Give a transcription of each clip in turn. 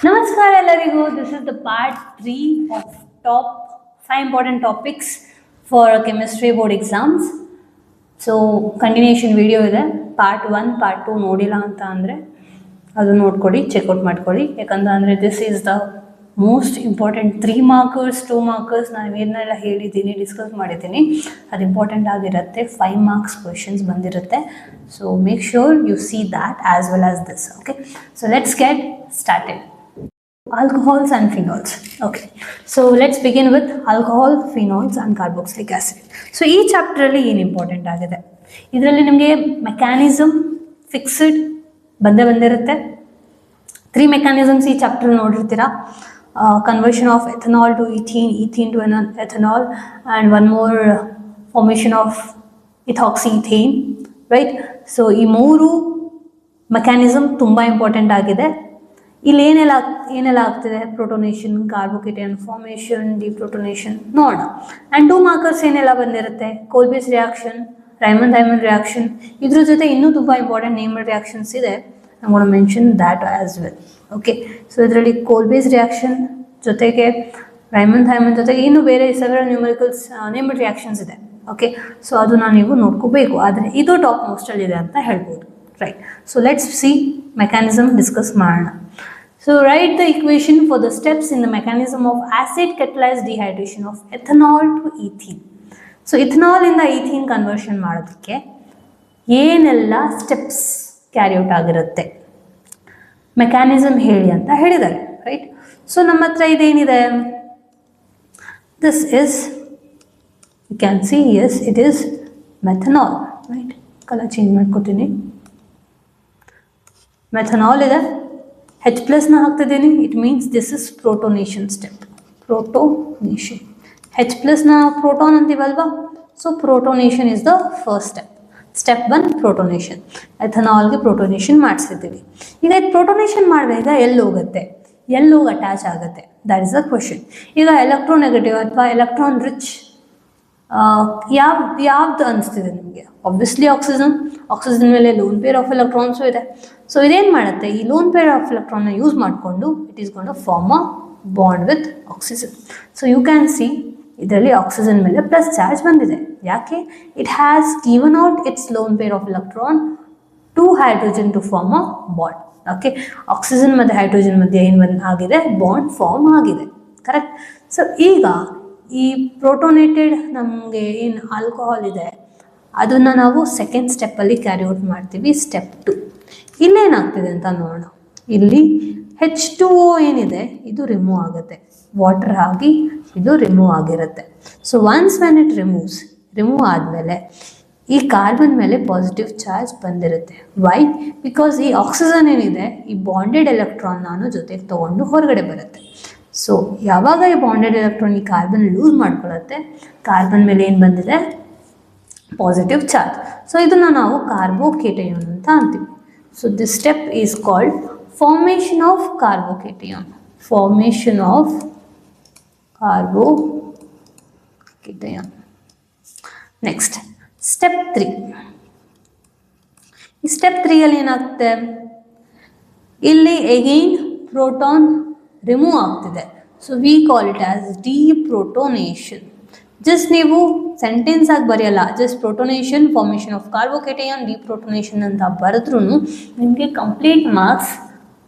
Namaskar ಎಲ್ಲರಿಗೂ. This is the part 3 of top 5 important topics for chemistry board exams. So continuation video ಇದೆ. part 1 part 2 ನೋಡಿಲ್ಲ ಅಂತ ಅಂದರೆ ಅದು ನೋಡ್ಕೊಳ್ಳಿ, ಚೆಕ್ಔಟ್ ಮಾಡ್ಕೊಳ್ಳಿ. ಯಾಕಂದರೆ this is the most important 3 markers 2 markers ನಾನು ಏನೆಲ್ಲ ಹೇಳಿದ್ದೀನಿ, ಡಿಸ್ಕಸ್ ಮಾಡಿದ್ದೀನಿ, ಅದು ಇಂಪಾರ್ಟೆಂಟ್ ಆಗಿರುತ್ತೆ. 5 marks ಕ್ವೆಶನ್ಸ್ ಬಂದಿರುತ್ತೆ. So make sure U see that as well as this. Okay, so let's get started. Alcohols and phenols. Okay, so let's begin with alcohol, phenols and carboxylic acid. So ಈ chapter ಅಲ್ಲಿ ಏನು important ಆಗಿದೆ, ಇದರಲ್ಲಿ ನಿಮಗೆ mechanism fixed ಬಂದಿರುತ್ತೆ. 3 mechanisms ಈ chapter ನೋಡಿರ್ತೀರಾ. Conversion of ethanol to ethene to ethanol, and one more formation of ethoxyethane, right? So ಈ 3 ಮೆಕ್ಯಾನಿಸಮ್ ತುಂಬ ಇಂಪಾರ್ಟೆಂಟ್ ಆಗಿದೆ. ಇಲ್ಲಿ ಏನೆಲ್ಲ ಆಗ್ತಿದೆ, ಪ್ರೋಟೋನೇಷನ್, ಕಾರ್ಬೋಕೇಟೈನ್ ಫಾರ್ಮೇಷನ್, ಡಿಪ್ರೋಟೋನೇಷನ್ ನೋಡೋಣ. ಆ್ಯಂಡ್ 2 ಮಾರ್ಕರ್ಸ್ ಏನೆಲ್ಲ ಬಂದಿರುತ್ತೆ, ಕೋಲ್ಬೇಸ್ ರಿಯಾಕ್ಷನ್, ರೈಮಂಡ್ ರಿಯಾಕ್ಷನ್, ಇದ್ರ ಜೊತೆ ಇನ್ನೂ ತುಂಬ ಇಂಪಾರ್ಟೆಂಟ್ ನೇಮ್ಡ್ ರಿಯಾಕ್ಷನ್ಸ್ ಇದೆ. I want to mention that as well. Okay, so ಇದರಲ್ಲಿ ಕೋಲ್ಬೇಸ್ ರಿಯಾಕ್ಷನ್ ಜೊತೆಗೆ ರೈಮಂಡ್ ಜೊತೆಗೆ ಇನ್ನೂ ಬೇರೆ ಸೆವೆರಲ್ ನ್ಯೂಮರಿಕಲ್ಸ್ ನೇಮ್ಡ್ ರಿಯಾಕ್ಷನ್ಸ್ ಇದೆ. ಓಕೆ, ಸೊ ಅದನ್ನ ನೀವು ನೋಡ್ಕೋಬೇಕು. ಆದರೆ ಇದು ಟಾಪ್ ಮೋಸ್ಟಲ್ಲಿ ಇದೆ ಅಂತ ಹೇಳ್ಬೋದು, right? So let's see mechanism discuss ಮಾಡೋಣ. So write the equation for the steps in the mechanism of acid catalyzed dehydration of ethanol to ethene. So ethanol ಇಂದ ethene ಕನ್ವರ್ಷನ್ ಮಾಡೋದಕ್ಕೆ ಏನೆಲ್ಲ ಸ್ಟೆಪ್ಸ್ ಕ್ಯಾರಿ ಔಟ್ ಆಗಿರುತ್ತೆ, mechanism ಹೇಳಿ ಅಂತ ಹೇಳಿದ್ದಾರೆ, right? So ನಮ್ಮ ಹತ್ರ ಇದೇನಿದೆ, this is, you can see, as it is methanol, right? Colour change ಮಾಡ್ಕೋತೀನಿ. ಮೆಥನಾಲ್ ಇದೆ, H+ನ ಹಾಕ್ತಿದ್ದೀನಿ. It means this is protonation step. Protonation, H+ನ ಪ್ರೋಟಾನ್ ಅಂತೀವಲ್ವಾ? So protonation is the first step. Step 1 protonation. ಎಥನಾಲ್ಗೆ ಪ್ರೋಟೋನೇಷನ್ ಮಾಡಿಸಿದ್ದೀವಿ. ಈಗ ಇದು ಪ್ರೋಟೋನೇಷನ್ ಮಾಡಿದಾಗ ಎಲ್ಲಿ ಹೋಗುತ್ತೆ, ಎಲ್ಲಿ ಹೋಗಿ ಅಟ್ಯಾಚ್ ಆಗುತ್ತೆ, ದ್ಯಾಟ್ ಇಸ್ ದ ಕ್ವಶನ್. ಈಗ ಎಲೆಕ್ಟ್ರೋನೆಗೆಟಿವ್ ಅಥವಾ ಎಲೆಕ್ಟ್ರಾನ್ ರಿಚ್ ಯಾವ್ದು ಅನಿಸ್ತಿದೆ ನಿಮಗೆ? ಆಬ್ವಿಯಸ್ಲಿ ಆಕ್ಸಿಜನ್ ಮೇಲೆ ಲೋನ್ ಪೇರ್ ಆಫ್ ಎಲೆಕ್ಟ್ರಾನ್ಸು ಇದೆ. ಸೊ ಇದೇನು ಮಾಡುತ್ತೆ, ಈ ಲೋನ್ ಪೇರ್ ಆಫ್ ಎಲೆಕ್ಟ್ರಾನ್ನ ಯೂಸ್ ಮಾಡಿಕೊಂಡು it is gonna to form a bond with oxygen. So you can see ಇದರಲ್ಲಿ ಆಕ್ಸಿಜನ್ ಮೇಲೆ ಪ್ಲಸ್ ಚಾರ್ಜ್ ಬಂದಿದೆ. ಯಾಕೆ? It has given out its lone pair of electron to hydrogen to form a bond. Okay, oxygen ಮತ್ತು hydrogen ಮಧ್ಯೆ ಏನು ಆಗಿದೆ, bond form ಆಗಿದೆ, correct? So ಈಗ ಈ ಪ್ರೋಟೋನೇಟೆಡ್ ನಮಗೆ ಏನು ಆಲ್ಕೋಹಾಲ್ ಇದೆ ಅದನ್ನು ನಾವು ಸೆಕೆಂಡ್ ಸ್ಟೆಪ್ಪಲ್ಲಿ ಕ್ಯಾರಿ ಔಟ್ ಮಾಡ್ತೀವಿ, ಸ್ಟೆಪ್ 2. ಇಲ್ಲೇನಾಗ್ತಿದೆ ಅಂತ ನೋಡೋಣ. ಇಲ್ಲಿ H2O ಏನಿದೆ ಇದು ರಿಮೂವ್ ಆಗುತ್ತೆ, ವಾಟರ್ ಆಗಿ ಇದು ರಿಮೂವ್ ಆಗಿರುತ್ತೆ. So once when it remove ಆದಮೇಲೆ ಈ ಕಾರ್ಬನ್ ಮೇಲೆ ಪಾಸಿಟಿವ್ ಚಾರ್ಜ್ ಬಂದಿರುತ್ತೆ. ವೈ? ಬಿಕಾಸ್ ಈ ಆಕ್ಸಿಜನ್ ಏನಿದೆ ಈ ಬಾಂಡೆಡ್ ಎಲೆಕ್ಟ್ರಾನ್ ನಾನು ಜೊತೆಗೆ ತೊಗೊಂಡು ಹೊರಗಡೆ ಬರುತ್ತೆ. ಸೊ ಯಾವಾಗ ಈ ಬಾಂಡೆಡ್ ಎಲೆಕ್ಟ್ರಾನ್ ಈ ಕಾರ್ಬನ್ ಲೂಸ್ ಮಾಡ್ಕೊಳ್ಳುತ್ತೆ, ಕಾರ್ಬನ್ ಮೇಲೆ ಏನು ಬಂದಿದೆ, ಪಾಸಿಟಿವ್ ಚಾರ್ಜ್. ಸೊ ಇದನ್ನು ನಾವು ಕಾರ್ಬೋಕೇಟಯೋನ್ ಅಂತ ಅಂತೀವಿ. So this step is called formation of carbocation. Formation of carbocation. Next step 3. ಈ ಸ್ಟೆಪ್ 3ಅಲ್ಲಿ ಏನಾಗ್ತದೆ, ಇಲ್ಲಿ ಎಗೈನ್ ಪ್ರೋಟಾನ್ ರಿಮೂವ್ ಆಗ್ತಿದೆ. So we call it as deprotonation. Just ನೀವು ಸೆಂಟೆನ್ಸ್ ಆಗಿ ಬರೆಯಲ್ಲ, just protonation, formation of carbocation, deprotonation ಅಂತ ಬರೆದ್ರೂ ನಿಮಗೆ ಕಂಪ್ಲೀಟ್ ಮಾರ್ಕ್ಸ್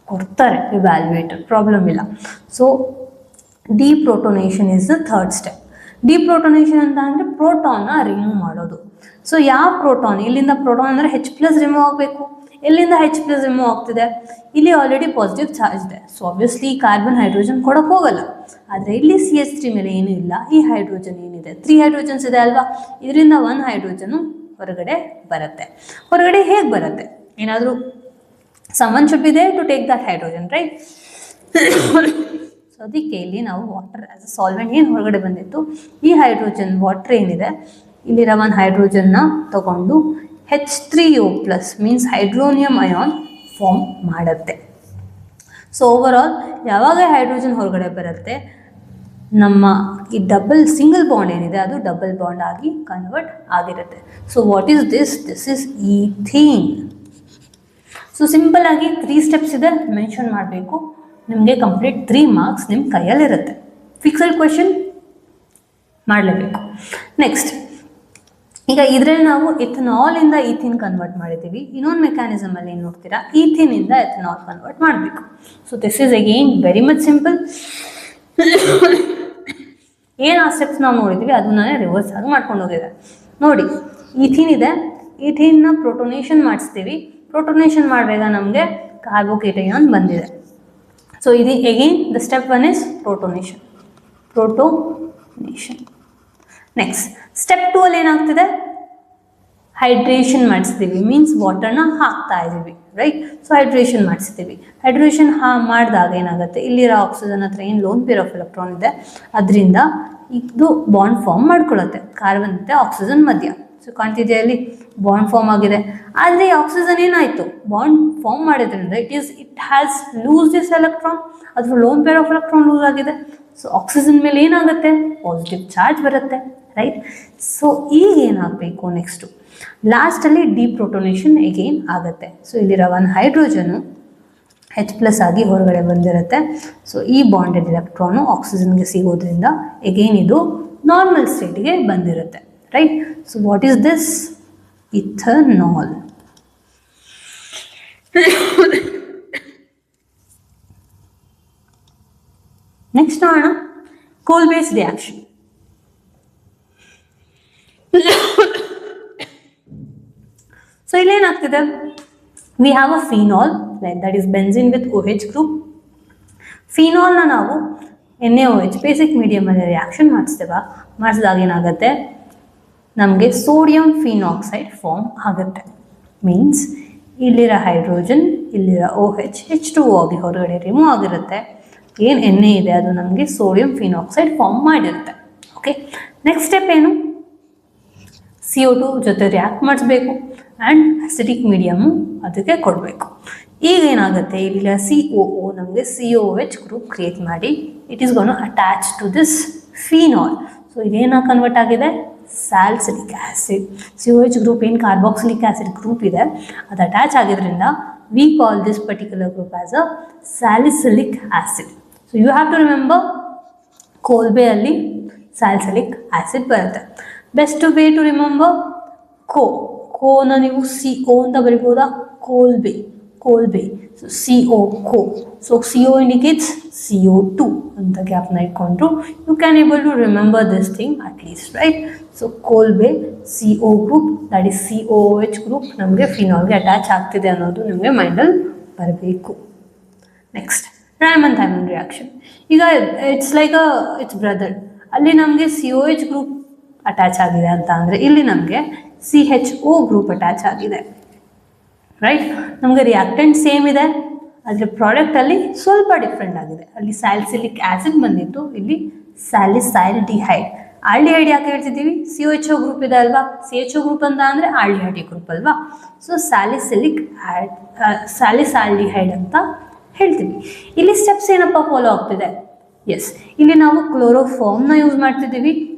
ಕೊಡ್ತಾರೆ ಇವ್ಯಾಲ್ಯೂಯೇಟರ್, ಪ್ರಾಬ್ಲಮ್ ಇಲ್ಲ. So deprotonation is the third step. Deprotonation ಅಂತ ಅಂದರೆ ಪ್ರೋಟಾನ್ನ ರಿಮೂವ್ ಮಾಡೋದು. ಸೊ ಯಾವ ಪ್ರೋಟಾನ್, ಇಲ್ಲಿಂದ ಪ್ರೋಟಾನ್ ಅಂದರೆ H+ ರಿಮೂವ್ ಆಗಬೇಕು. ಎಲ್ಲಿಂದ H+ ರಿಮೂವ್ ಆಗ್ತಿದೆ, ಇಲ್ಲಿ ಆಲ್ರೆಡಿ ಪಾಸಿಟಿವ್ ಚಾರ್ಜ್ ಇದೆ. ಸೊ ಆಬ್ವಿಯಸ್ಲಿ ಈ ಕಾರ್ಬನ್ ಹೈಡ್ರೋಜನ್ ಕೊಡೋಕೆ ಹೋಗಲ್ಲ. ಆದರೆ ಇಲ್ಲಿ CH3 ಮೇಲೆ ಏನೂ ಇಲ್ಲ, ಈ ಹೈಡ್ರೋಜನ್ ಏನಿದೆ 3 ಹೈಡ್ರೋಜನ್ಸ್ ಇದೆ ಅಲ್ವಾ, ಇದರಿಂದ 1 ಹೈಡ್ರೋಜನು ಹೊರಗಡೆ ಬರುತ್ತೆ. ಹೊರಗಡೆ ಹೇಗೆ ಬರುತ್ತೆ, ಏನಾದರೂ someone should be there to take that hydrogen, right? So ಅದಕ್ಕೆ ಇಲ್ಲಿ ನಾವು ವಾಟರ್ ಆಸ್ ಅ ಸಾಲ್ವೆಂಟ್ ಏನು ಹೊರಗಡೆ ಬಂದಿತ್ತು, ಈ ಹೈಡ್ರೋಜನ್ ವಾಟರ್ ಏನಿದೆ ಇಲ್ಲಿರೋ 1 ಹೈಡ್ರೋಜನ್ನ ತಗೊಂಡು H3O+ means hydronium ion form ಮಾಡುತ್ತೆ. ಸೊ ಓವರಾಲ್ ಯಾವಾಗ ಹೈಡ್ರೋಜನ್ ಹೊರಗಡೆ ಬರುತ್ತೆ, ನಮ್ಮ ಈ ಸಿಂಗಲ್ ಬಾಂಡ್ ಏನಿದೆ ಅದು ಡಬಲ್ ಬಾಂಡ್ ಆಗಿ ಕನ್ವರ್ಟ್ ಆಗಿರುತ್ತೆ. So what is this? This is ethene. So simple ಆಗಿ 3 ಸ್ಟೆಪ್ಸ್ ಇದೆ, ಮೆನ್ಷನ್ ಮಾಡಬೇಕು. ನಿಮಗೆ ಕಂಪ್ಲೀಟ್ 3 ಮಾರ್ಕ್ಸ್ ನಿಮ್ಮ ಕೈಯಲ್ಲಿರುತ್ತೆ. ಫಿಕ್ಸೆಡ್ ಕ್ವೆಶನ್ ಮಾಡಲೇಬೇಕು. ನೆಕ್ಸ್ಟ್, ಈಗ ಇದರಲ್ಲಿ ನಾವು ಇಥನಾಲಿಂದ ಈಥಿನ್ ಕನ್ವರ್ಟ್ ಮಾಡಿದ್ದೀವಿ. ಇನ್ನೊಂದು ಮೆಕ್ಯಾನಿಸಮಲ್ಲಿ ಏನು ನೋಡ್ತೀರಾ, ಈಥಿನಿಂದ ಎಥನಾಲ್ ಕನ್ವರ್ಟ್ ಮಾಡಬೇಕು. So this is again very much simple. ಏನು ಆ ಸ್ಟೆಪ್ಸ್ ನಾವು ನೋಡಿದ್ದೀವಿ ಅದನ್ನ ರಿವರ್ಸ್ ಆಗಿ ಮಾಡ್ಕೊಂಡು ಹೋಗಿದೆ. ನೋಡಿ, ಈಥಿನ್ ಇದೆ, ಈಥಿನ್ನ ಪ್ರೋಟೋನೇಷನ್ ಮಾಡಿಸ್ತೀವಿ. ಪ್ರೋಟೋನೇಷನ್ ಮಾಡುವಾಗ ನಮಗೆ ಕಾರ್ಬೋಕೇಟಯಾನ್ ಬಂದಿದೆ. ಸೊ ಇದು again the step 1 is protonation. Next step 2 ಅಲ್ಲಿ ಏನಾಗ್ತಿದೆ, ಹೈಡ್ರೇಷನ್ ಮಾಡಿಸ್ತೀವಿ. ಮೀನ್ಸ್ ವಾಟರ್ನ ಹಾಕ್ತಾ ಇದ್ದೀವಿ, ರೈಟ್. ಸೊ ಹೈಡ್ರೇಷನ್ ಮಾಡಿಸ್ತೀವಿ. ಹೈಡ್ರೇಷನ್ ಮಾಡಿದಾಗ ಏನಾಗುತ್ತೆ, ಇಲ್ಲಿರೋ ಆಕ್ಸಿಜನ್ ಹತ್ರ ಏನು ಲೋನ್ ಪೇರ್ ಆಫ್ ಎಲೆಕ್ಟ್ರಾನ್ ಇದೆ ಅದರಿಂದ ಇದು ಬಾಂಡ್ ಫಾರ್ಮ್ ಮಾಡ್ಕೊಳ್ಳುತ್ತೆ ಕಾರ್ಬನ್ ಮತ್ತು ಆಕ್ಸಿಜನ್ ಮಧ್ಯ. ಸೊ ಕಾಣ್ತಿದೆಯಾ, ಅಲ್ಲಿ ಬಾಂಡ್ ಫಾರ್ಮ್ ಆಗಿದೆ. ಆದರೆ ಈ ಆಕ್ಸಿಜನ್ ಏನಾಯಿತು, ಬಾಂಡ್ ಫಾರ್ಮ್ ಮಾಡಿದ್ರಿಂದ it has lose this electron, ಅದ್ರ lone pair of electron lose ಆಗಿದೆ. ಸೊ ಆಕ್ಸಿಜನ್ ಮೇಲೆ ಏನಾಗುತ್ತೆ, ಪಾಸಿಟಿವ್ ಚಾರ್ಜ್ ಬರುತ್ತೆ, ರೈಟ್. ಸೊ ಈಗ ಏನಾಗಬೇಕು, ನೆಕ್ಸ್ಟು ಲಾಸ್ಟಲ್ಲಿ ಡಿಪ್ರೋಟೋನೇಷನ್ ಎಗೇನ್ ಆಗುತ್ತೆ. ಸೊ ಇಲ್ಲಿರೋ ಒಂದು ಹೈಡ್ರೋಜನು H+ ಆಗಿ ಹೊರಗಡೆ ಬಂದಿರುತ್ತೆ. ಸೊ ಈ ಬಾಂಡೆಡ್ ಎಲೆಕ್ಟ್ರಾನು ಆಕ್ಸಿಜನ್ಗೆ ಸಿಗೋದ್ರಿಂದ ಎಗೇನ್ ಇದು ನಾರ್ಮಲ್ ಸ್ಟೇಟ್ಗೆ ಬಂದಿರುತ್ತೆ, right. So what is this, ethanol. Next ನೋಡೋಣ ಕೋಲ್ ಬೇಸ್ ರಿಯಾಕ್ಷನ್. ಸೊ ಇಲ್ಲೇನಾಗ್ತಿದೆ, we have a phenol that is benzene with OH group. ಫಿನಾಲ್ನ ನಾವು NaOH ಬೇಸಿಕ್ ಮೀಡಿಯಮಲ್ಲಿ ರಿಯಾಕ್ಷನ್ ಮಾಡಿಸಿದಾಗ ಏನಾಗುತ್ತೆ, ನಮಗೆ ಸೋಡಿಯಂ ಫಿನಾಕ್ಸೈಡ್ ಫಾರ್ಮ್ ಆಗುತ್ತೆ. ಮೀನ್ಸ್ ಇಲ್ಲಿರೋ ಹೈಡ್ರೋಜನ್, ಇಲ್ಲಿರೋ OH H2O ಆಗಿ ಹೊರಗಡೆ ರಿಮೂವ್ ಆಗಿರುತ್ತೆ. ಏನು Na ಇದೆ ಅದು ನಮಗೆ ಸೋಡಿಯಂ ಫಿನಾಕ್ಸೈಡ್ ಫಾರ್ಮ್ ಮಾಡಿರುತ್ತೆ. ಓಕೆ, ನೆಕ್ಸ್ಟ್ ಸ್ಟೆಪ್ ಏನು, CO2 ಜೊತೆ ರಿಯಾಕ್ಟ್ ಮಾಡಿಸ್ಬೇಕು ಆ್ಯಂಡ್ ಅಸಿಡಿಕ್ ಮೀಡಿಯಮು ಅದಕ್ಕೆ ಕೊಡಬೇಕು. ಈಗ ಏನಾಗುತ್ತೆ, ಇಲ್ಲಿ COO ನಮಗೆ COH ಗ್ರೂಪ್ ಕ್ರಿಯೇಟ್ ಮಾಡಿ it is gone attach to this phenol. So ಇದೇನ ಕನ್ವರ್ಟ್ ಆಗಿದೆ, ಸ್ಯಾಲಿಸಿಲಿಕ್ ಆ್ಯಸಿಡ್. COH ಗ್ರೂಪ್ ಏನು ಕಾರ್ಬಾಕ್ಸಿಲಿಕ್ ಆ್ಯಸಿಡ್ ಗ್ರೂಪ್ ಇದೆ ಅದು ಅಟ್ಯಾಚ್ ಆಗಿದ್ರಿಂದ we call this particular group as a salicylic acid. So you have to remember, Kolbe ಅಲ್ಲಿ salicylic acid ಬರುತ್ತೆ. Best way to remember, ಕೋನ ನೀವು CO ಅಂತ ಬರಿಬೋದಾ, Kolbe. So CO, co. So CO indicates CO2 ಅಂತ ಗ್ಯಾಪ್ನ ಇಟ್ಕೊಂಡ್ರು you can able to remember this thing at least, right. So Kolbe CO group that is COOH group ನಮಗೆ ಫಿನಾಲ್ಗೆ attach ಆಗ್ತಿದೆ ಅನ್ನೋದು ನಿಮಗೆ ಮೈಂಡಲ್ಲಿ ಬರಬೇಕು. Next Reimer Tiemann reaction. ಈಗ ಇಟ್ಸ್ ಬ್ರದರ್. ಅಲ್ಲಿ ನಮಗೆ COH ಗ್ರೂಪ್ ಅಟ್ಯಾಚ್ ಆಗಿದೆ ಅಂತ ಅಂದರೆ ಇಲ್ಲಿ ನಮಗೆ CHO ಗ್ರೂಪ್ ಅಟ್ಯಾಚ್ ಆಗಿದೆ, ರೈಟ್. ನಮಗೆ ರಿಯಾಕ್ಟೆಂಟ್ ಸೇಮ್ ಇದೆ, ಆದರೆ ಪ್ರಾಡಕ್ಟಲ್ಲಿ ಸ್ವಲ್ಪ ಡಿಫ್ರೆಂಟ್ ಆಗಿದೆ. ಅಲ್ಲಿ ಸ್ಯಾಲಿಸಿಲಿಕ್ ಆ್ಯಸಿಡ್ ಬಂದಿತ್ತು, ಇಲ್ಲಿ ಸ್ಯಾಲಿಸೈಲ್ಡಿಹೈಡ್. ಆಲ್ಡಿಹೈಡ್ ಯಾಕೆ ಹೇಳ್ತಿದ್ದೀವಿ, CHO ಗ್ರೂಪ್ ಇದೆ ಅಲ್ವಾ. CHO ಗ್ರೂಪ್ ಅಂತ ಅಂದರೆ ಆಲ್ಡಿಹೈಡ್ ಗ್ರೂಪ್ ಅಲ್ವಾ. ಸೊ ಸ್ಯಾಲಿಸೈಲ್ಡಿಹೈಡ್ ಅಂತ ಹೇಳ್ತೀವಿ. ಇಲ್ಲಿ ಸ್ಟೆಪ್ಸ್ ಏನಪ್ಪ ಫಾಲೋ ಆಗ್ತಿದೆ, ಎಸ್, ಇಲ್ಲಿ ನಾವು ಕ್ಲೋರೋಫಾರ್ಮ್ನ ಯೂಸ್ ಮಾಡ್ತಿದ್ದೀವಿ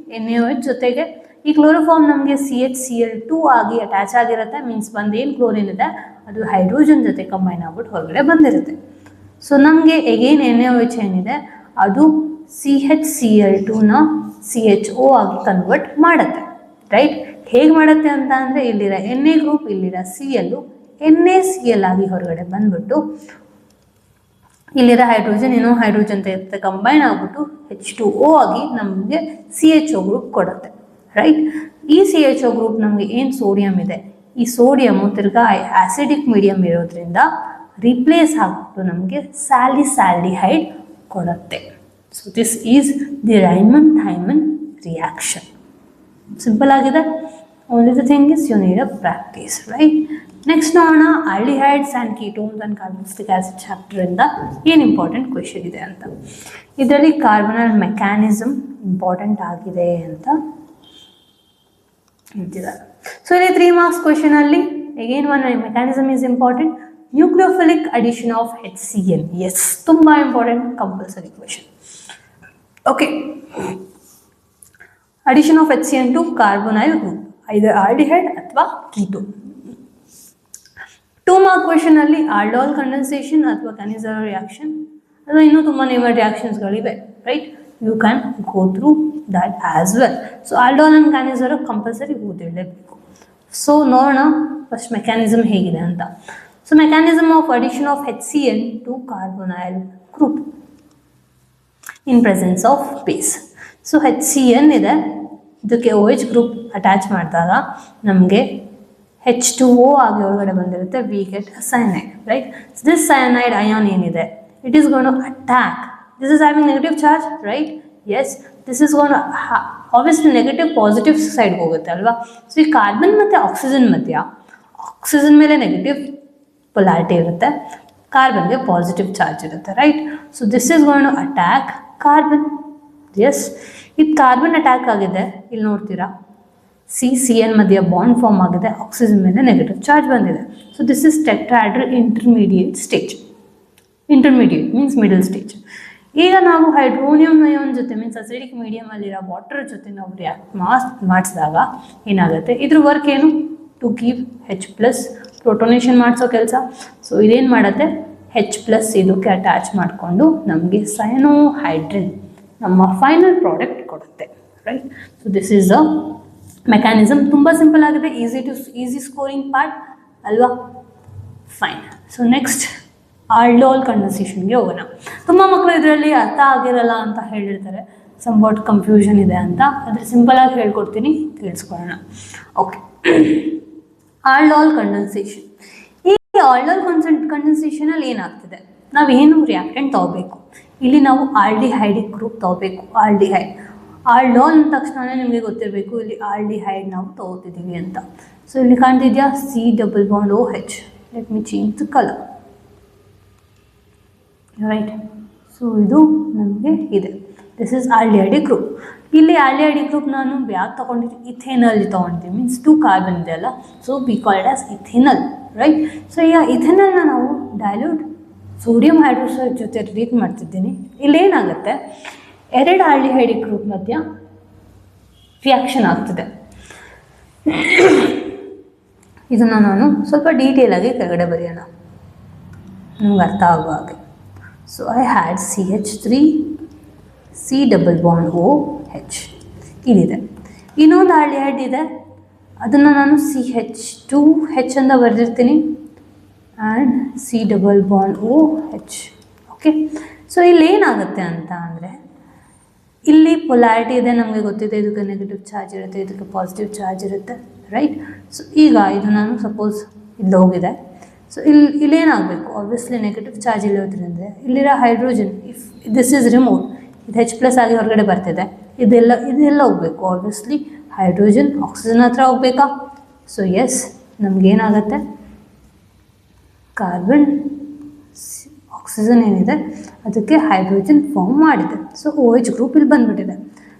NaOH ಜೊತೆಗೆ. ಈ ಕ್ಲೋರೋಫಾರ್ಮ್ ನಮಗೆ CHCl2 ಆಗಿ ಅಟ್ಯಾಚ್ ಆಗಿರುತ್ತೆ. ಮೀನ್ಸ್ ಏನು ಕ್ಲೋರಿನ್ ಇದೆ ಅದು ಹೈಡ್ರೋಜನ್ ಜೊತೆ ಕಂಬೈನ್ ಆಗ್ಬಿಟ್ಟು ಹೊರಗಡೆ ಬಂದಿರುತ್ತೆ. ಸೊ ನಮಗೆ ಎಗೇನ್ NaOH ಏನಿದೆ ಅದು CHCl2ನ CHO ಆಗಿ ಕನ್ವರ್ಟ್ ಮಾಡುತ್ತೆ, ರೈಟ್. ಹೇಗೆ ಮಾಡುತ್ತೆ ಅಂತ ಅಂದರೆ ಇಲ್ಲಿರೋ Na ಗ್ರೂಪ್, ಇಲ್ಲಿರೋ Cl NaCl ಆಗಿ ಹೊರಗಡೆ ಬಂದ್ಬಿಟ್ಟು ಇಲ್ಲಿರೋ ಹೈಡ್ರೋಜನ್ ಏನೋ ಹೈಡ್ರೋಜನ್ ಜೊತೆ ಕಂಬೈನ್ ಆಗಿಬಿಟ್ಟು H2O ಆಗಿ ನಮಗೆ CHO ಗ್ರೂಪ್ ಕೊಡುತ್ತೆ, ರೈಟ್. ಈ CHO ಗ್ರೂಪ್ ನಮಗೆ ಏನು ಸೋಡಿಯಂ ಇದೆ, ಈ ಸೋಡಿಯಮು ತಿರ್ಗಾ ಆಸಿಡಿಕ್ ಮೀಡಿಯಮ್ ಇರೋದ್ರಿಂದ ರಿಪ್ಲೇಸ್ ಆಗಿಬಿಟ್ಟು ನಮಗೆ ಸ್ಯಾಲಿಸೈಲ್ಡಿಹೈಡ್ ಕೊಡುತ್ತೆ. So this is the Reimer Tiemann reaction. Simple ಆಗಿದೆ. Only the thing is you need a practice, right. Next ನೋಡೋಣ aldehydes and ketones and carboxylic acid ಚಾಪ್ಟರಿಂದ ಏನು ಇಂಪಾರ್ಟೆಂಟ್ ಕ್ವೆಶನ್ ಇದೆ ಅಂತ. ಇದರಲ್ಲಿ ಕಾರ್ಬನಲ್ ಮೆಕ್ಯಾನಿಸಮ್ ಇಂಪಾರ್ಟೆಂಟ್ ಆಗಿದೆ ಅಂತ ಹೇಳ್ತಿದ್ದಾರೆ. ಸೊ ಇಲ್ಲಿ 3 ಮಾರ್ಕ್ಸ್ ಕ್ವೆಶನಲ್ಲಿ again one mechanism is important. Nucleophilic addition of HCl, yes, ತುಂಬ important, compulsory question. Okay, addition of HCl to carbonyl group, either aldehyde ಅಥವಾ ಕೀಟೋನ್. 2 ಮಾರ್ಕ್ ಕ್ವೆಶನ್ ಅಲ್ಲಿ ಆಲ್ಡೋಲ್ ಕಂಡೆನ್ಸೇಷನ್ ಅಥವಾ Cannizzaro reaction ಅದು ಇನ್ನೂ ತುಂಬ name ರಿಯಾಕ್ಷನ್ಸ್ಗಳಿವೆ, right? You can go through that as well. So aldol and Cannizzaro compulsory ಓದಿರಲೇಬೇಕು. So ನೋಡೋಣ first mechanism ಹೇಗಿದೆ ಅಂತ. So mechanism of addition of HCl to carbonyl group in presence of base. So HCl ಇದೆ, ಇದಕ್ಕೆ OH group attach ಮಾಡಿದಾಗ ನಮಗೆ H2O ಆಗಿ ಹೊರಗಡೆ ಬಂದಿರುತ್ತೆ. We get a cyanide, right? This cyanide ion ಏನಿದೆ, it is gonna to attack. This is having negative charge, right? Yes, this is gone obviously negative positive ಸೈಡ್ಗೆ ಹೋಗುತ್ತೆ ಅಲ್ವಾ? ಸೊ ಈ ಕಾರ್ಬನ್ ಮತ್ತು ಆಕ್ಸಿಜನ್ ಮಧ್ಯ ಆಕ್ಸಿಜನ್ ಮೇಲೆ ನೆಗೆಟಿವ್ ಪೊಲಾರಿಟಿ ಇರುತ್ತೆ, ಕಾರ್ಬನ್ಗೆ ಪಾಸಿಟಿವ್ ಚಾರ್ಜ್ ಇರುತ್ತೆ, right? So this is gone to attack carbon. Yes, ಇದು ಕಾರ್ಬನ್ ಅಟ್ಯಾಕ್ ಆಗಿದೆ, ಇಲ್ಲಿ ನೋಡ್ತೀರಾ CCl ಮಧ್ಯ ಬಾಂಡ್ ಫಾರ್ಮ್ ಆಗಿದೆ, ಆಕ್ಸಿಜನ್ ಮೇಲೆ ನೆಗೆಟಿವ್ ಚಾರ್ಜ್ ಬಂದಿದೆ. So this is tetrahedral intermediate stage. Intermediate means middle stage. ಈಗ ನಾವು ಹೈಡ್ರೋನಿಯಂ ಅಯಾನ್ ಜೊತೆ ಮೀನ್ಸ್ ಅಸಿಡಿಕ್ ಮೀಡಿಯಮಲ್ಲಿರೋ ವಾಟರ್ ಜೊತೆ ನಾವು ರಿಯಾಕ್ಟ್ ಮಾಡಿಸಿದಾಗ ಏನಾಗುತ್ತೆ, ಇದ್ರ ವರ್ಕ್ ಏನು? ಟು ಗಿವ್ H+, ಪ್ರೋಟೋನೇಷನ್ ಮಾಡಿಸೋ ಕೆಲಸ. ಸೊ ಇದೇನು ಮಾಡುತ್ತೆ, H+ ಇದಕ್ಕೆ ಅಟ್ಯಾಚ್ ಮಾಡಿಕೊಂಡು ನಮಗೆ ಸೈನೋಹೈಡ್ರಿನ್ ನಮ್ಮ ಫೈನಲ್ ಪ್ರಾಡಕ್ಟ್ ಕೊಡುತ್ತೆ, right? So this is a mechanism. ತುಂಬ ಸಿಂಪಲ್ ಆಗಿದೆ, ಈಸಿ ಸ್ಕೋರಿಂಗ್ ಪಾರ್ಟ್ ಅಲ್ವಾ? ಫೈನ್. ಸೊ ನೆಕ್ಸ್ಟ್ ಆಲ್ಡೋಲ್ ಕಂಡೆನ್ಸೇಷನ್ಗೆ ಹೋಗೋಣ. ತುಂಬ ಮಕ್ಕಳು ಇದರಲ್ಲಿ ಅರ್ಥ ಆಗಿರಲ್ಲ ಅಂತ ಹೇಳಿರ್ತಾರೆ, ಸಂವಾಟ್ ಕನ್ಫ್ಯೂಷನ್ ಇದೆ ಅಂತ. ಆದರೆ ಸಿಂಪಲಾಗಿ ಹೇಳ್ಕೊಡ್ತೀನಿ, ಕೇಳಿಸ್ಕೊಳ್ಳೋಣ. Okay, ಆಲ್ಡೋಲ್ condensation. ಈ ಆಲ್ಡೋಲ್ ಕಂಡೆನ್ಸೇಷನಲ್ಲಿ ಏನಾಗ್ತಿದೆ, ನಾವೇನು ರಿಯಾಕ್ಟೆಂಟ್ ತೊಗೋಬೇಕು, ಇಲ್ಲಿ ನಾವು ಆಲ್ಡಿಹೈಡಿಕ್ ಗ್ರೂಪ್ ತೊಗೋಬೇಕು. ಆಲ್ಡೋಲ್ ಅಂದ ತಕ್ಷಣ ನಿಮಗೆ ಗೊತ್ತಿರಬೇಕು ಇಲ್ಲಿ ಆಲ್ಡಿಹೈಡ್ ನಾವು ತೊಗೋತಿದ್ದೀವಿ ಅಂತ. ಸೊ ಇಲ್ಲಿ ಕಾಣ್ತಿದ್ಯಾ C∪OH. Let me change the colour, right? So ಇದು ನಮಗೆ ಇದೆ, ದಿಸ್ ಇಸ್ ಆಲ್ಡಿಹೈಡಿಕ್ ಗ್ರೂಪ್. ಇಲ್ಲಿ ಆಲ್ಡಿಹೈಡಿಕ್ ಗ್ರೂಪ್ ನಾನು ಯಾಕೆ ತೊಗೊಂಡಿದ್ದೀನಿ, ಇಥೆನಲ್ ತೊಗೊಂಡಿದ್ದೀನಿ, ಮೀನ್ಸ್ 2 ಕಾರ್ಬನ್ ಇದೆ ಅಲ್ಲ, so be called as ethanal, right? So ಈಗ ಇಥೆನಲ್ನ ನಾವು ಡೈಲ್ಯೂಟ್ ಸೋಡಿಯಂ ಹೈಡ್ರೋಕ್ಸೈಡ್ ಜೊತೆ ಟ್ರೀಟ್ ಮಾಡ್ತಿದ್ದೀನಿ. ಇಲ್ಲೇನಾಗುತ್ತೆ, 2 ಆಲ್ಡಿಹೈಡಿಕ್ ಗ್ರೂಪ್ ಮಧ್ಯ ರಿಯಾಕ್ಷನ್ ಆಗ್ತಿದೆ. ಇದನ್ನು ನಾನು ಸ್ವಲ್ಪ ಡೀಟೇಲಾಗಿ ಕೆಳಗಡೆ ಬರೆಯೋಣ, ನಿಮ್ಗೆ ಅರ್ಥ ಆಗುವ ಹಾಗೆ. So I had CH3 C∪OH ಇದಿದೆ. ಇನ್ನೊಂದು ಆಲ್ಡಿಹೈಡ್ ಇದೆ, ಅದನ್ನು ನಾನು CH2H ಅಂತ ಬರೆದಿರ್ತೀನಿ ಆ್ಯಂಡ್ C∪OH. ಓಕೆ, ಸೊ ಇಲ್ಲಿ ಏನಾಗುತ್ತೆ ಅಂತ ಅಂದರೆ, ಇಲ್ಲಿ ಪೊಲಾರಿಟಿ ಇದೆ, ನಮಗೆ ಗೊತ್ತಿದೆ, ಇದಕ್ಕೆ ನೆಗೆಟಿವ್ ಚಾರ್ಜ್ ಇರುತ್ತೆ, ಇದಕ್ಕೆ ಪಾಸಿಟಿವ್ ಚಾರ್ಜ್ ಇರುತ್ತೆ, ರೈಟ್? ಸೊ ಈಗ ಇದು ನಾನು ಸಪೋಸ್ ಇಲ್ಲಿ ಹೋಗಿದೆ, ಸೊ ಇಲ್ಲೇನಾಗಬೇಕು, ಆಬ್ವಿಯಸ್ಲಿ ನೆಗೆಟಿವ್ ಚಾರ್ಜ್ ಇಲ್ಲಿರೋದ್ರಿಂದ ಇಲ್ಲಿರೋ hydrogen, if this is remove, ಇದು H+ ಆಗಿ ಹೊರಗಡೆ ಬರ್ತಿದೆ, ಇದೆಲ್ಲ ಹೋಗಬೇಕು, ಆಬ್ವಿಯಸ್ಲಿ ಹೈಡ್ರೋಜನ್ ಆಕ್ಸಿಜನ್ ಹತ್ರ ಹೋಗ್ಬೇಕಾ? ಸೊ ಎಸ್, ನಮಗೇನಾಗುತ್ತೆ, ಕಾರ್ಬನ್ ಆಕ್ಸಿಜನ್ ಏನಿದೆ ಅದಕ್ಕೆ ಹೈಡ್ರೋಜನ್ ಫಾರ್ಮ್ ಮಾಡಿದೆ. ಸೊ OH ಗ್ರೂಪ್ ಇಲ್ಲಿ ಬಂದುಬಿಟ್ಟಿದೆ.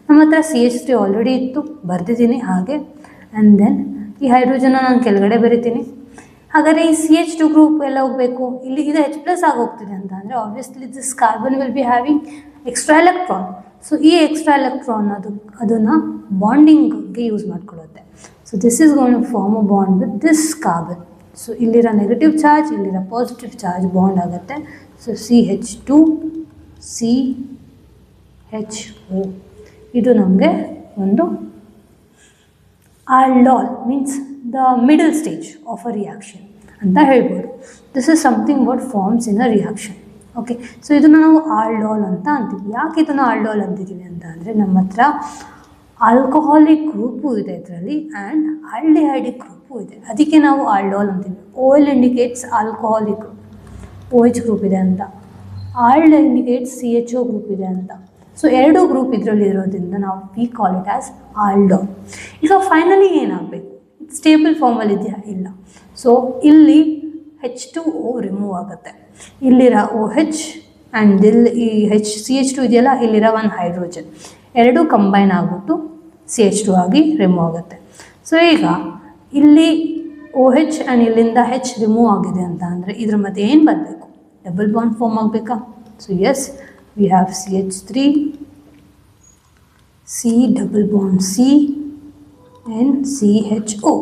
ನಮ್ಮ ಹತ್ರ CH3 ಆಲ್ರೆಡಿ ಇತ್ತು, ಬರೆದಿದ್ದೀನಿ ಹಾಗೆ. ಆ್ಯಂಡ್ ದೆನ್ ಈ ಹೈಡ್ರೋಜನ್ನ ನಾನು ಕೆಳಗಡೆ ಬರಿತೀನಿ. ಹಾಗಾದರೆ ಈ CH2 ಗ್ರೂಪ್ ಎಲ್ಲ ಹೋಗಬೇಕು, ಇಲ್ಲಿ ಇದು H+ ಆಗಿ ಹೋಗ್ತಿದೆ ಅಂತ ಅಂದರೆ obviously this carbon will be having extra electron. So ಈ ಎಕ್ಸ್ಟ್ರಾ ಎಲೆಕ್ಟ್ರಾನ್ ಅದನ್ನು ಬಾಂಡಿಂಗ್ಗೆ ಯೂಸ್ ಮಾಡ್ಕೊಳ್ಳುತ್ತೆ. So this is going to form a bond with this carbon. So ಇಲ್ಲಿರೋ ನೆಗೆಟಿವ್ ಚಾರ್ಜ್, ಇಲ್ಲಿರೋ ಪಾಸಿಟಿವ್ ಚಾರ್ಜ್ ಬಾಂಡ್ ಆಗುತ್ತೆ. ಸೊ CH2 CHO ಇದು ನಮಗೆ ಒಂದು aldol means the middle stage of a reaction ಅಂತ ಹೇಳ್ಬೋದು. This is something what forms in a reaction. Okay, so ಇದನ್ನು ನಾವು ಆಲ್ಡೋಲ್ ಅಂತ ಅಂತೀವಿ. ಯಾಕೆ ಇದನ್ನು ಆಲ್ಡೋಲ್ ಅಂತಿದ್ದೀವಿ ಅಂತ ಅಂದರೆ, ನಮ್ಮ ಹತ್ರ ಆಲ್ಕೋಹಾಲಿಕ್ ಗ್ರೂಪು ಇದೆ ಇದರಲ್ಲಿ ಆ್ಯಂಡ್ ಆಲ್ಡಿಹೈಡಿಕ್ ಗ್ರೂಪು ಇದೆ, ಅದಕ್ಕೆ ನಾವು ಆಲ್ಡೋಲ್ ಅಂತೀವಿ. OL indicates alcoholic group, OH group ಇದೆ ಅಂತ. ಆಲ್ಡ್ ಇಂಡಿಕೇಟ್ಸ್ CHO ಗ್ರೂಪ್ ಇದೆ ಅಂತ. ಸೊ 2 ಗ್ರೂಪ್ ಇದರಲ್ಲಿ ಇರೋದ್ರಿಂದ ನಾವು ವಿ ಕಾಲ್ ಇಟ್ ಆಸ್ ಆಲ್ಡೋಲ್. ಈಗ ಫೈನಲಿ ಏನಾಗಬೇಕು, ಸ್ಟೇಬಲ್ ಫಾರ್ಮಲ್ಲಿ ಇದೆಯಾ? ಇಲ್ಲ. ಸೊ ಇಲ್ಲಿ H2O ರಿಮೂವ್ ಆಗುತ್ತೆ, ಇಲ್ಲಿರೋ OH ಆ್ಯಂಡ್ ಇಲ್ಲಿ ಈ CH2 ಇದೆಯಲ್ಲ, ಇಲ್ಲಿರೋ ಒಂದು ಹೈಡ್ರೋಜನ್, 2 ಕಂಬೈನ್ ಆಗಿಬಿಟ್ಟು CH2 ಆಗಿ ರಿಮೂವ್ ಆಗುತ್ತೆ. ಸೊ ಈಗ ಇಲ್ಲಿ OH ಆ್ಯಂಡ್ ಇಲ್ಲಿಂದ H ರಿಮೂವ್ ಆಗಿದೆ ಅಂತ ಅಂದರೆ ಇದ್ರ ಮಧ್ಯೆ ಏನು ಬರಬೇಕು, ಡಬಲ್ ಬಾಂಡ್ ಫಾರ್ಮ್ ಆಗಬೇಕಾ? So yes, we have CH3 C∪C and CHO.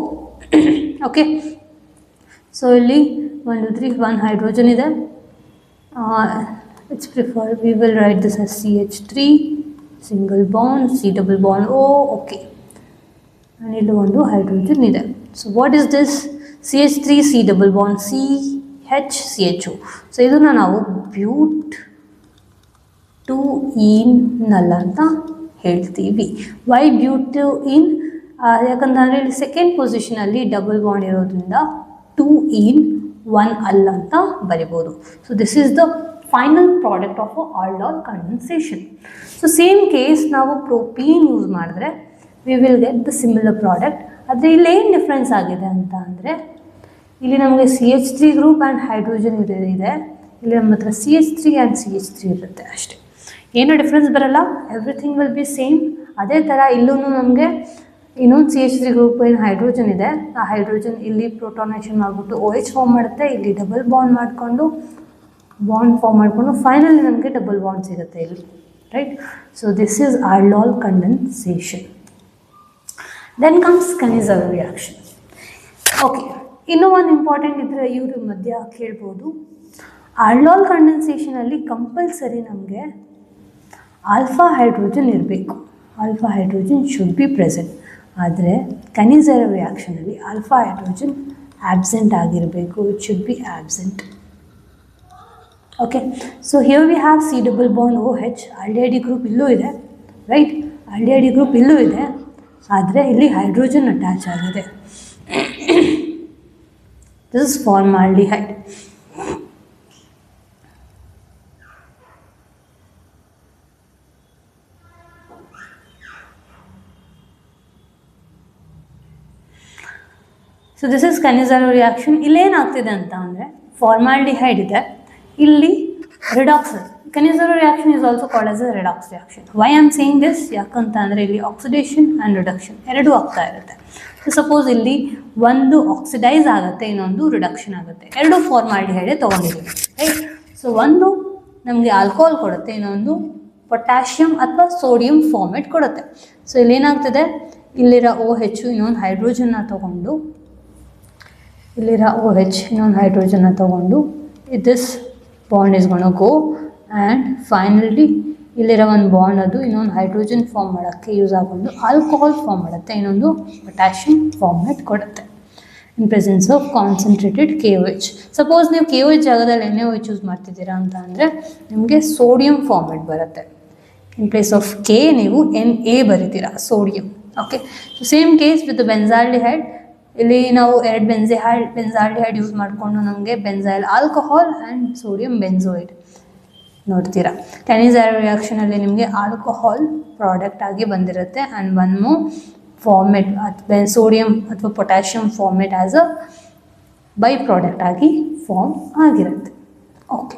Okay, so ಇಲ್ಲಿ 1 2 3 1 ಹೈಡ್ರೋಜನ್ ಇದೆ, it's preferred. We will write this as CH3 single bond, C double bond O. Okay, and ಇಲ್ಲಿ ಒಂದು hydrogen ಇದೆ. So what is this? CH3 C double bond C H CHO. So ಇದನ್ನ ನಾವು ಬ್ಯೂಟ್-2-ೀನ್ ಅಂತ ಹೇಳ್ತೀವಿ. Y ಬ್ಯೂಟ್-2-ೀನ್? ಯಾಕಂತಂದರೆ ಇಲ್ಲಿ ಸೆಕೆಂಡ್ ಪೊಸಿಷನಲ್ಲಿ ಡಬಲ್ ಬಾಂಡ್ ಇರೋದ್ರಿಂದ 2-ೀನ್-1 ಅಂತ ಬರಿಬೋದು. So this is the final product of aldol condensation. So same case ನಾವು ಪ್ರೋಪೀನ್ ಯೂಸ್ ಮಾಡಿದ್ರೆ we will get the similar product. ಆದರೆ ಇಲ್ಲಿ ಏನು ಡಿಫ್ರೆನ್ಸ್ ಆಗಿದೆ ಅಂತ ಅಂದರೆ ಇಲ್ಲಿ ನಮಗೆ CH3 ಗ್ರೂಪ್ ಆ್ಯಂಡ್ ಹೈಡ್ರೋಜನ್ ಇದೆ, ಇಲ್ಲಿ ನಮ್ಮ ಹತ್ರ CH3 ಆ್ಯಂಡ್ CH3 ಇರುತ್ತೆ ಅಷ್ಟೇ. ಏನೂ ಡಿಫ್ರೆನ್ಸ್ ಬರಲ್ಲ, ಎವ್ರಿಥಿಂಗ್ ವಿಲ್ ಬಿ ಸೇಮ್. ಅದೇ ಥರ ಇಲ್ಲೂ ನಮಗೆ ಇನ್ನೊಂದು CH3 ಗ್ರೂಪ್ ಏನು ಹೈಡ್ರೋಜನ್ ಇದೆ, ಆ ಹೈಡ್ರೋಜನ್ ಇಲ್ಲಿ ಪ್ರೋಟಾನೇಷನ್ ಮಾಡಿಬಿಟ್ಟು OH ಫಾರ್ಮ್ ಮಾಡುತ್ತೆ, ಇಲ್ಲಿ ಡಬಲ್ ಬಾಂಡ್ ಮಾಡಿಕೊಂಡು ಫೈನಲಿ ನಮಗೆ ಡಬಲ್ ಬಾಂಡ್ ಸಿಗುತ್ತೆ ಇಲ್ಲಿ, right? So this is aldol condensation. Then comes Cannizzaro reaction. Okay, ಇನ್ನೂ ಒಂದು ಇಂಪಾರ್ಟೆಂಟ್ ಇದ್ದರೆ ಇವರು ಮಧ್ಯ ಕೇಳ್ಬೋದು. ಆಲ್ಡಾಲ್ ಕಂಡೆನ್ಸೇಷನಲ್ಲಿ ಕಂಪಲ್ಸರಿ ನಮಗೆ ಆಲ್ಫಾ ಹೈಡ್ರೋಜನ್ ಇರಬೇಕು, alpha hydrogen should be present. ಆದರೆ ಕನಿಜಾವಾ ರಿಯಾಕ್ಷನಲ್ಲಿ ಆಲ್ಫಾ ಹೈಡ್ರೋಜನ್ ಆಬ್ಸೆಂಟ್ ಆಗಿರಬೇಕು, it should be absent. Okay, so here we have C double bond OH. Aldehyde group ಇಲ್ಲೂ ಇದೆ, ರೈಟ್? ಆಲ್ಡಿಹೈಡ್ ಗ್ರೂಪ್ ಇಲ್ಲೂ ಇದೆ, ಆದರೆ ಇಲ್ಲಿ ಹೈಡ್ರೋಜನ್ ಅಟ್ಯಾಚ್ ಆಗಿದೆ. This is formaldehyde. So this is Cannizzaro reaction. ಇಲ್ಲೇನಾಗ್ತಿದೆ ಅಂತ ಅಂದರೆ ಫಾರ್ಮಾಲ್ಡಿಹೈಡ್ ಇದೆ, ಇಲ್ಲಿ redox. Cannizzaro reaction is also called as a redox reaction. Why am saying this? ಯಾಕಂತ ಅಂದರೆ ಇಲ್ಲಿ ಆಕ್ಸಿಡೇಷನ್ ಆ್ಯಂಡ್ ರಿಡಕ್ಷನ್ ಎರಡೂ ಆಗ್ತಾ ಇರುತ್ತೆ. ಸೊ ಸಪೋಸ್ ಇಲ್ಲಿ ಒಂದು ಆಕ್ಸಿಡೈಸ್ ಆಗುತ್ತೆ, ಇನ್ನೊಂದು ರಿಡಕ್ಷನ್ ಆಗುತ್ತೆ, ಎರಡು ಫಾರ್ಮಾಲ್ಡಿಹೈಡೇ ತೊಗೊಂಡಿದ್ದೀವಿ, ರೈಟ್? ಸೊ ಒಂದು ನಮಗೆ ಆಲ್ಕೋಹಾಲ್ ಕೊಡುತ್ತೆ, ಇನ್ನೊಂದು ಪೊಟ್ಯಾಷಿಯಮ್ ಅಥವಾ ಸೋಡಿಯಂ ಫಾರ್ಮೇಟ್ ಕೊಡುತ್ತೆ. ಸೊ ಇಲ್ಲೇನಾಗ್ತದೆ, ಇಲ್ಲಿರೋ OH ಇನ್ನೊಂದು ಹೈಡ್ರೋಜನ್ನ ತೊಗೊಂಡು, ಇಲ್ಲಿರೋ OH ಇನ್ನೊಂದು ಹೈಡ್ರೋಜನ್ನ ತೊಗೊಂಡು this bond is gonna go and finally ಇಲ್ಲಿರೋ ಒಂದು ಬಾಂಡ್ ಅದು ಇನ್ನೊಂದು ಹೈಡ್ರೋಜನ್ ಫಾರ್ಮ್ ಮಾಡೋಕ್ಕೆ ಯೂಸ್ ಆಗೊಂಡು ಆಲ್ಕೋಹಾಲ್ ಫಾರ್ಮ್ ಮಾಡುತ್ತೆ, ಇನ್ನೊಂದು ಪೊಟ್ಯಾಷಿಯಮ್ ಫಾರ್ಮೇಟ್ ಕೊಡುತ್ತೆ in presence of concentrated KOH. Suppose ನೀವು KOH ಜಾಗದಲ್ಲಿ NaOH ಯೂಸ್ ಮಾಡ್ತಿದ್ದೀರಾ ಅಂತ ಅಂದರೆ ನಿಮಗೆ ಸೋಡಿಯಂ ಫಾರ್ಮೇಟ್ ಬರುತ್ತೆ. ಇನ್ ಪ್ಲೇಸ್ ಆಫ್ K ನೀವು Na ಬರಿತೀರಾ, sodium. Okay, so same case with benzaldehyde. ಇಲ್ಲಿ ನಾವು ಎರಡು ಬೆನ್ಸಾಲ್ಡಿಹೈಡ್ ಯೂಸ್ ಮಾಡಿಕೊಂಡು ನಮಗೆ benzyl alcohol and sodium benzoate ನೋಡ್ತೀರಾ. ಕನಿಜಾವಾ ರಿಯಾಕ್ಷನಲ್ಲಿ ನಿಮಗೆ ಆಲ್ಕೋಹಾಲ್ ಪ್ರಾಡಕ್ಟ್ ಆಗಿ ಬಂದಿರುತ್ತೆ and one more formate sodium ಅಥವಾ potassium formate as a byproduct ಆಗಿ ಫಾರ್ಮ್ ಆಗಿರುತ್ತೆ. ಓಕೆ,